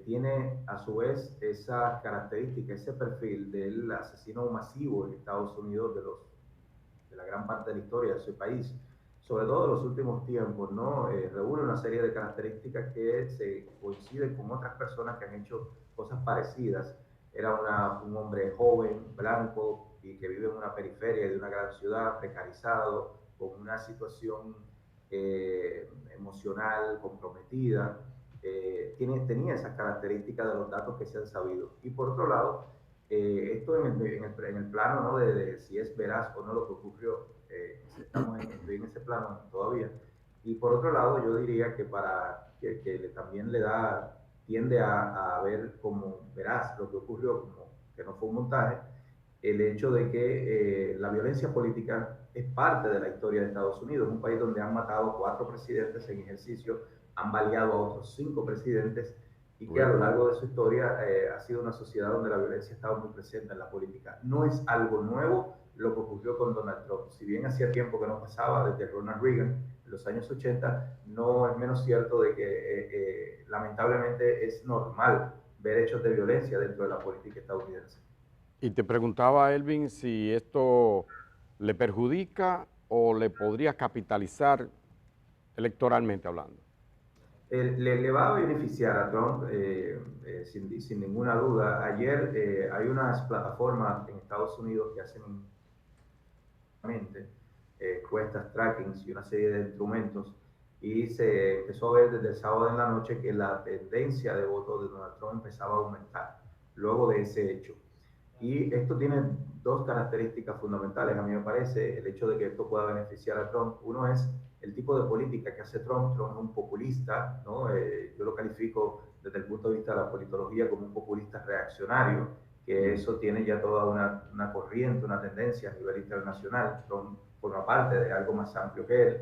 tiene a su vez esa característica, ese perfil del asesino masivo en Estados Unidos de la gran parte de la historia de su país. Sobre todo en los últimos tiempos, ¿no? Reúne una serie de características que se coinciden con otras personas que han hecho cosas parecidas. Era un hombre joven, blanco, y que vive en una periferia de una gran ciudad, precarizado, con una situación emocional comprometida. Tenía esas características de los datos que se han sabido. Y por otro lado, esto en el plano, ¿no?, de si es veraz o no lo que ocurrió, estamos en ese plano todavía. Y por otro lado, yo diría que también tiende a ver como veraz lo que ocurrió, como que no fue un montaje, el hecho de que la violencia política es parte de la historia de Estados Unidos, un país donde han matado 4 presidentes en ejercicio, han baleado a otros 5 presidentes, y que a lo largo de su historia ha sido una sociedad donde la violencia ha estado muy presente en la política. No es algo nuevo lo que ocurrió con Donald Trump. Si bien hacía tiempo que no pasaba, desde Ronald Reagan en los años 80, no es menos cierto de que lamentablemente es normal ver hechos de violencia dentro de la política estadounidense. Y te preguntaba, Elvin, si esto le perjudica o le podría capitalizar electoralmente hablando. Le va a beneficiar a Trump sin ninguna duda. Ayer hay unas plataformas en Estados Unidos que hacen encuestas, trackings y una serie de instrumentos, y se empezó a ver desde el sábado en la noche que la tendencia de voto de Donald Trump empezaba a aumentar luego de ese hecho. Y esto tiene dos características fundamentales, a mí me parece, el hecho de que esto pueda beneficiar a Trump. Uno es el tipo de política que hace Trump. Trump es un populista, ¿no? Yo lo califico desde el punto de vista de la politología como un populista reaccionario, que eso tiene ya toda una corriente, una tendencia a nivel internacional. Trump forma parte de algo más amplio que él,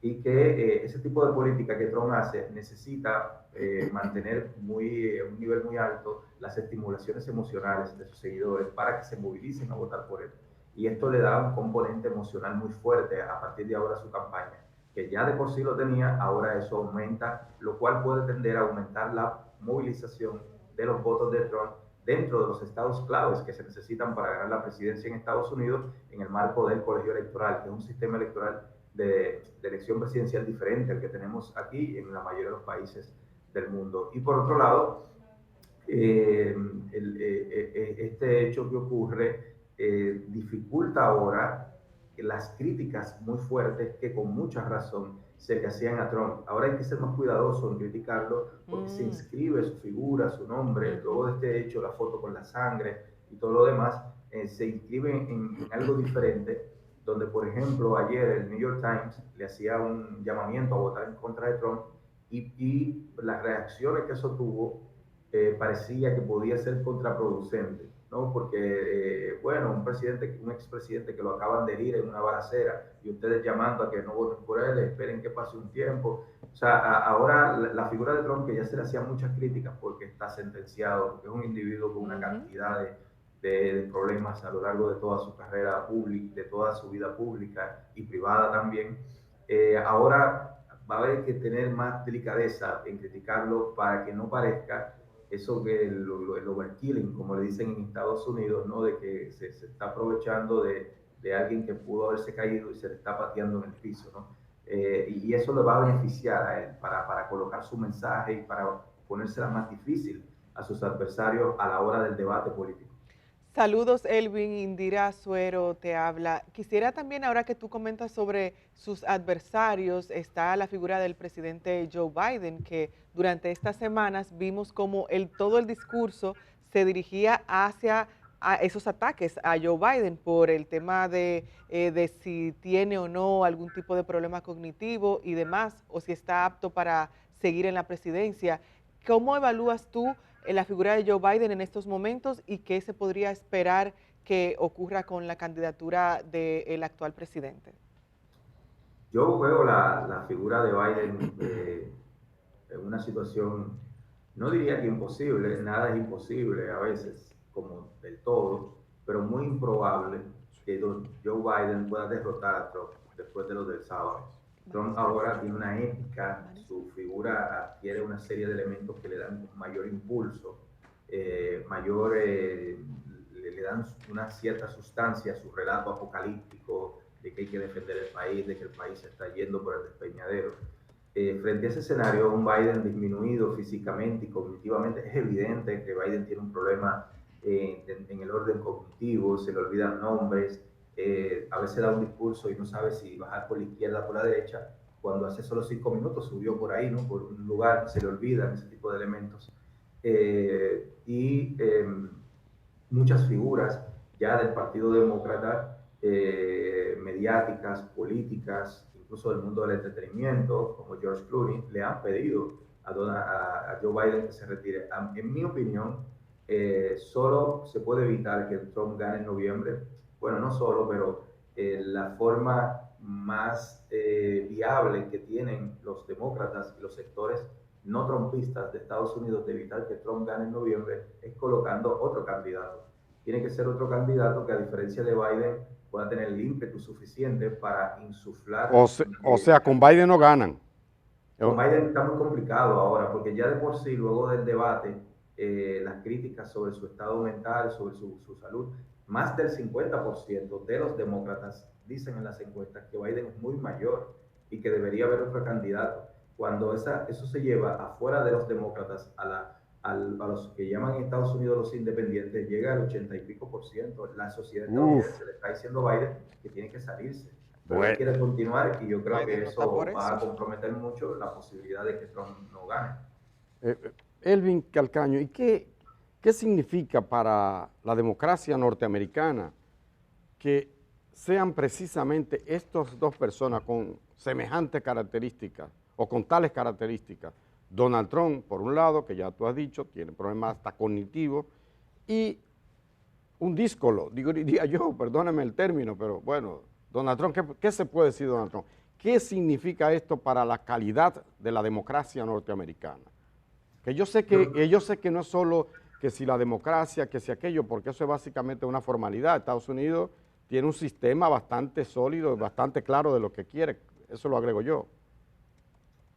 y que ese tipo de política que Trump hace necesita mantener un nivel muy alto las estimulaciones emocionales de sus seguidores para que se movilicen a votar por él. Y esto le da un componente emocional muy fuerte a partir de ahora a su campaña, que ya de por sí lo tenía, ahora eso aumenta, lo cual puede tender a aumentar la movilización de los votos de Trump dentro de los estados claves que se necesitan para ganar la presidencia en Estados Unidos en el marco del colegio electoral, que es un sistema electoral de elección presidencial diferente al que tenemos aquí en la mayoría de los países del mundo. Y por otro lado, este hecho que ocurre dificulta ahora las críticas muy fuertes que con mucha razón se le hacían a Trump. Ahora hay que ser más cuidadoso en criticarlo porque se inscribe su figura, su nombre, luego de este hecho, la foto con la sangre y todo lo demás, se inscribe en algo diferente, donde por ejemplo ayer el New York Times le hacía un llamamiento a votar en contra de Trump, y las reacciones que eso tuvo parecía que podía ser contraproducente, ¿no? Porque, bueno, un expresidente que lo acaban de herir en una balacera y ustedes llamando a que no voten por él, esperen que pase un tiempo. O sea, ahora la figura de Trump, que ya se le hacían muchas críticas porque está sentenciado, porque es un individuo con una cantidad de problemas a lo largo de toda su carrera pública, de toda su vida pública y privada también, ahora va a haber que tener más delicadeza en criticarlo para que no parezca eso que el overkilling, como le dicen en Estados Unidos, ¿no? De que se está aprovechando de alguien que pudo haberse caído y se le está pateando en el piso, ¿no? Y eso le va a beneficiar a él para colocar su mensaje y para ponérsela más difícil a sus adversarios a la hora del debate político. Saludos, Elvin. Indira Suero te habla. Quisiera también, ahora que tú comentas sobre sus adversarios, está la figura del presidente Joe Biden, que durante estas semanas vimos como todo el discurso se dirigía hacia esos ataques a Joe Biden por el tema de si tiene o no algún tipo de problema cognitivo y demás, o si está apto para seguir en la presidencia. ¿Cómo evalúas tú la figura de Joe Biden en estos momentos y qué se podría esperar que ocurra con la candidatura del actual presidente? Yo veo la figura de Biden en una situación, no diría que imposible, nada es imposible a veces, como del todo, pero muy improbable que Joe Biden pueda derrotar a Trump después de lo del sábado. Trump ahora tiene una ética, su figura adquiere una serie de elementos que le dan mayor impulso, le dan una cierta sustancia a su relato apocalíptico de que hay que defender el país, de que el país se está yendo por el despeñadero. Frente a ese escenario, un Biden disminuido físicamente y cognitivamente, es evidente que Biden tiene un problema en el orden cognitivo, se le olvidan nombres, a veces da un discurso y no sabe si bajar por la izquierda o por la derecha, cuando hace solo 5 minutos subió por ahí, ¿no? Por un lugar, se le olvidan ese tipo de elementos. Muchas figuras ya del Partido Demócrata, mediáticas, políticas, incluso del mundo del entretenimiento, como George Clooney, le han pedido a Joe Biden que se retire. En mi opinión, solo se puede evitar que Trump gane en noviembre. Bueno, no solo, pero la forma más viable que tienen los demócratas y los sectores no trumpistas de Estados Unidos de evitar que Trump gane en noviembre es colocando otro candidato. tiene que ser otro candidato que, a diferencia de Biden, pueda tener el ímpetu suficiente para insuflar. O sea, con Biden no ganan. Con Biden está muy complicado ahora, porque ya de por sí, luego del debate, las críticas sobre su estado mental, sobre su salud, más del 50% de los demócratas dicen en las encuestas que Biden es muy mayor y que debería haber otro candidato. Cuando eso se lleva afuera de los demócratas a los que llaman en Estados Unidos los independientes, llega al 80 y pico por ciento. La sociedad estadounidense le está diciendo a Biden que tiene que salirse. Pero él quiere continuar y yo creo que eso va a comprometer mucho la posibilidad de que Trump no gane. Elvin Calcaño, ¿y qué significa para la democracia norteamericana que sean precisamente estas dos personas con semejantes características o con tales características? Donald Trump, por un lado, que ya tú has dicho, tiene problemas hasta cognitivos, y un díscolo, diría yo, perdóname el término, pero bueno, Donald Trump, ¿qué se puede decir de Donald Trump? ¿Qué significa esto para la calidad de la democracia norteamericana? Que yo sé que no es solo que si la democracia, que si aquello, porque eso es básicamente una formalidad. Estados Unidos tiene un sistema bastante sólido, bastante claro de lo que quiere, eso lo agrego yo.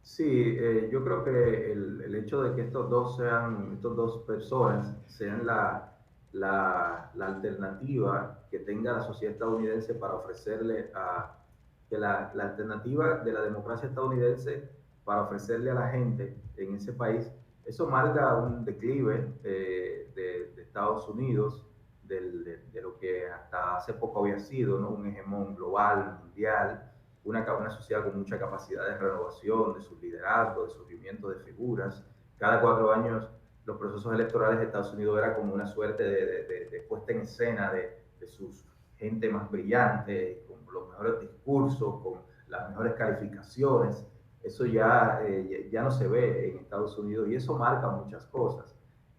Sí, yo creo que el hecho de que estos dos personas sean la alternativa que tenga la sociedad estadounidense para ofrecerle la alternativa de la democracia estadounidense para ofrecerle a la gente en ese país, eso marca un declive de Estados Unidos, de lo que hasta hace poco había sido, ¿no? Un hegemón global, mundial, una sociedad con mucha capacidad de renovación, de su liderazgo, de surgimiento de figuras. Cada 4 años los procesos electorales de Estados Unidos era como una suerte de puesta en escena de sus gente más brillante, con los mejores discursos, con las mejores calificaciones. Eso ya no se ve en Estados Unidos y eso marca muchas cosas.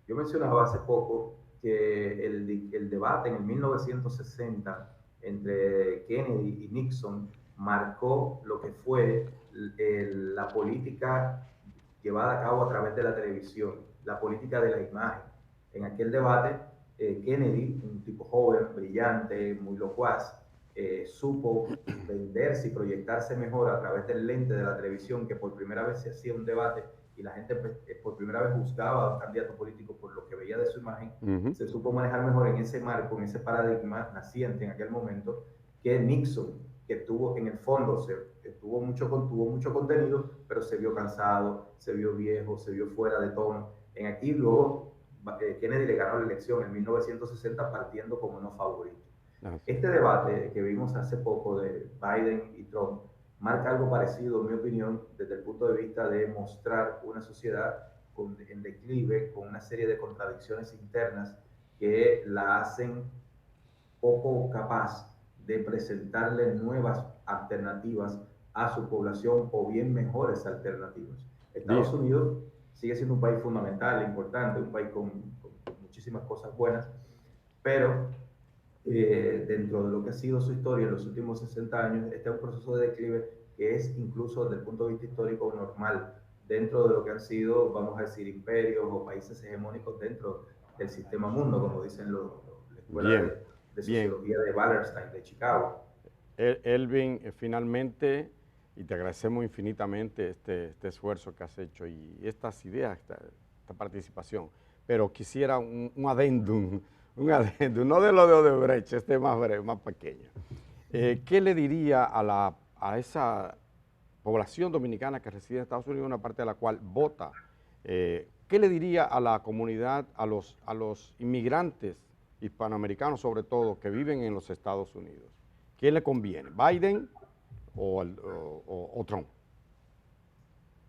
Yo mencionaba hace poco que el debate en el 1960 entre Kennedy y Nixon marcó lo que fue la política llevada a cabo a través de la televisión, la política de la imagen. En aquel debate, Kennedy, un tipo joven, brillante, muy locuaz, supo venderse y proyectarse mejor a través del lente de la televisión, que por primera vez se hacía un debate y la gente por primera vez juzgaba a un candidato político por lo que veía de su imagen. Se supo manejar mejor en ese marco, en ese paradigma naciente en aquel momento, que Nixon, que tuvo en el fondo, tuvo mucho contenido, pero se vio cansado, se vio viejo, se vio fuera de tono. En aquí luego Kennedy le ganó la elección en 1960 partiendo como no favorito. Este debate que vimos hace poco de Biden y Trump marca algo parecido, en mi opinión, desde el punto de vista de mostrar una sociedad en declive, con una serie de contradicciones internas que la hacen poco capaz de presentarle nuevas alternativas a su población o bien mejores alternativas. Estados Unidos sigue siendo un país fundamental, importante, un país con muchísimas cosas buenas, pero dentro de lo que ha sido su historia en los últimos 60 años, este es un proceso de declive que es incluso desde el punto de vista histórico normal, dentro de lo que han sido, vamos a decir, imperios o países hegemónicos dentro del sistema mundo, como dicen la escuela de sociología de Wallerstein de Chicago. Elvin, finalmente, y te agradecemos infinitamente este esfuerzo que has hecho y estas ideas, esta participación, pero quisiera un adendum, no de lo de Odebrecht, este más breve, más pequeño. ¿Qué le diría a esa población dominicana que reside en Estados Unidos, una parte de la cual vota? ¿Qué le diría a la comunidad, a los inmigrantes hispanoamericanos sobre todo, que viven en los Estados Unidos? ¿Qué le conviene, Biden o Trump?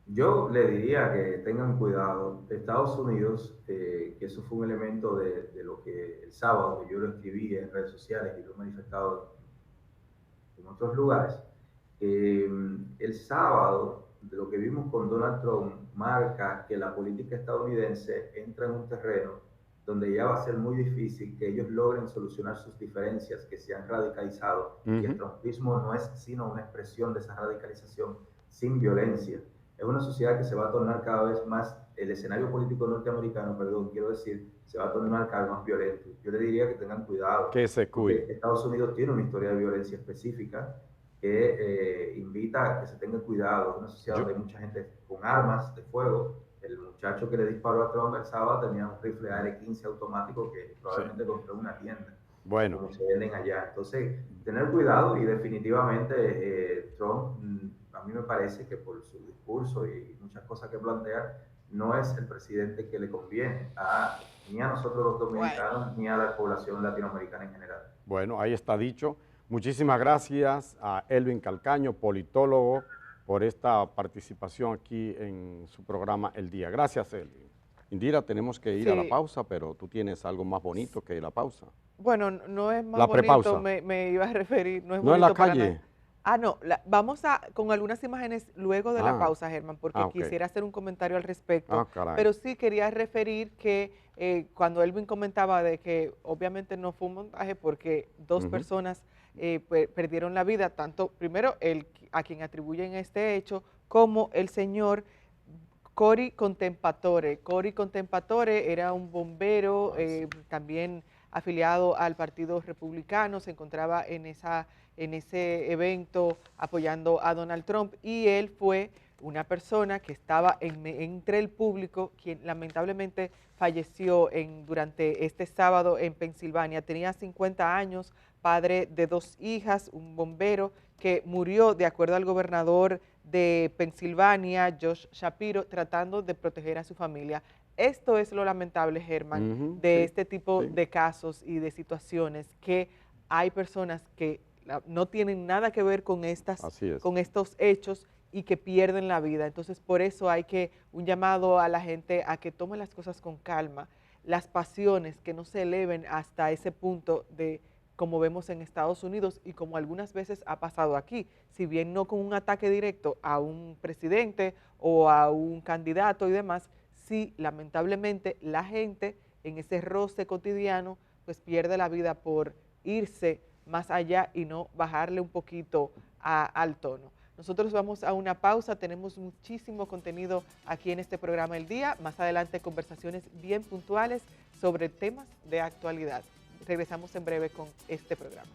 Yo le diría que tengan cuidado. Estados Unidos, que eso fue un elemento de lo que el sábado, que yo lo escribí en redes sociales y lo he manifestado en otros lugares, el sábado, de lo que vimos con Donald Trump, marca que la política estadounidense entra en un terreno donde ya va a ser muy difícil que ellos logren solucionar sus diferencias que se han radicalizado. Y el trumpismo no es sino una expresión de esa radicalización sin violencia. es una sociedad que se va a tornar cada vez más, el escenario político norteamericano, perdón, quiero decir, se va a tornar cada vez más violento. Yo le diría que tengan cuidado. Que se cuide. Porque Estados Unidos tiene una historia de violencia específica que invita a que se tenga cuidado. Es una sociedad donde hay mucha gente con armas de fuego. El muchacho que le disparó a Trump el sábado tenía un rifle AR-15 automático que probablemente compró en una tienda. Bueno. Como se venden allá. Entonces, tener cuidado y definitivamente Trump, a mí me parece que por su discurso y muchas cosas que plantea, no es el presidente que le conviene ni a nosotros los dominicanos, ni a la población latinoamericana en general. Bueno, ahí está dicho. Muchísimas gracias a Elvin Calcaño, politólogo, por esta participación aquí en su programa El Día. Gracias, Elvin. Indira, tenemos que ir a la pausa, pero tú tienes algo más bonito que la pausa. Bueno, no es más la bonito, me iba a referir, no es bonito. ¿No en la calle? No, vamos con algunas imágenes luego de la pausa, Germán, porque quisiera hacer un comentario al respecto. Pero sí quería referir que cuando Elvin comentaba de que obviamente no fue un montaje porque dos personas perdieron la vida, tanto primero a quien atribuyen este hecho, como el señor Cory Contempatore. Cory Contempatore era un bombero, también afiliado al Partido Republicano, se encontraba en ese evento apoyando a Donald Trump, y él fue una persona que estaba entre el público, quien lamentablemente falleció durante este sábado en Pensilvania. Tenía 50 años, padre de 2 hijas, un bombero que murió, de acuerdo al gobernador de Pensilvania, Josh Shapiro, tratando de proteger a su familia. Esto es lo lamentable, Germán, de este tipo de casos y de situaciones, que hay personas que no tienen nada que ver con estos hechos y que pierden la vida. Entonces, por eso hay un llamado a la gente a que tome las cosas con calma, las pasiones que no se eleven hasta ese punto de, como vemos en Estados Unidos y como algunas veces ha pasado aquí, si bien no con un ataque directo a un presidente o a un candidato y demás, sí, lamentablemente la gente en ese roce cotidiano pues pierde la vida por irse más allá y no bajarle un poquito al tono. Nosotros vamos a una pausa, tenemos muchísimo contenido aquí en este programa El Día, más adelante conversaciones bien puntuales sobre temas de actualidad. Regresamos en breve con este programa.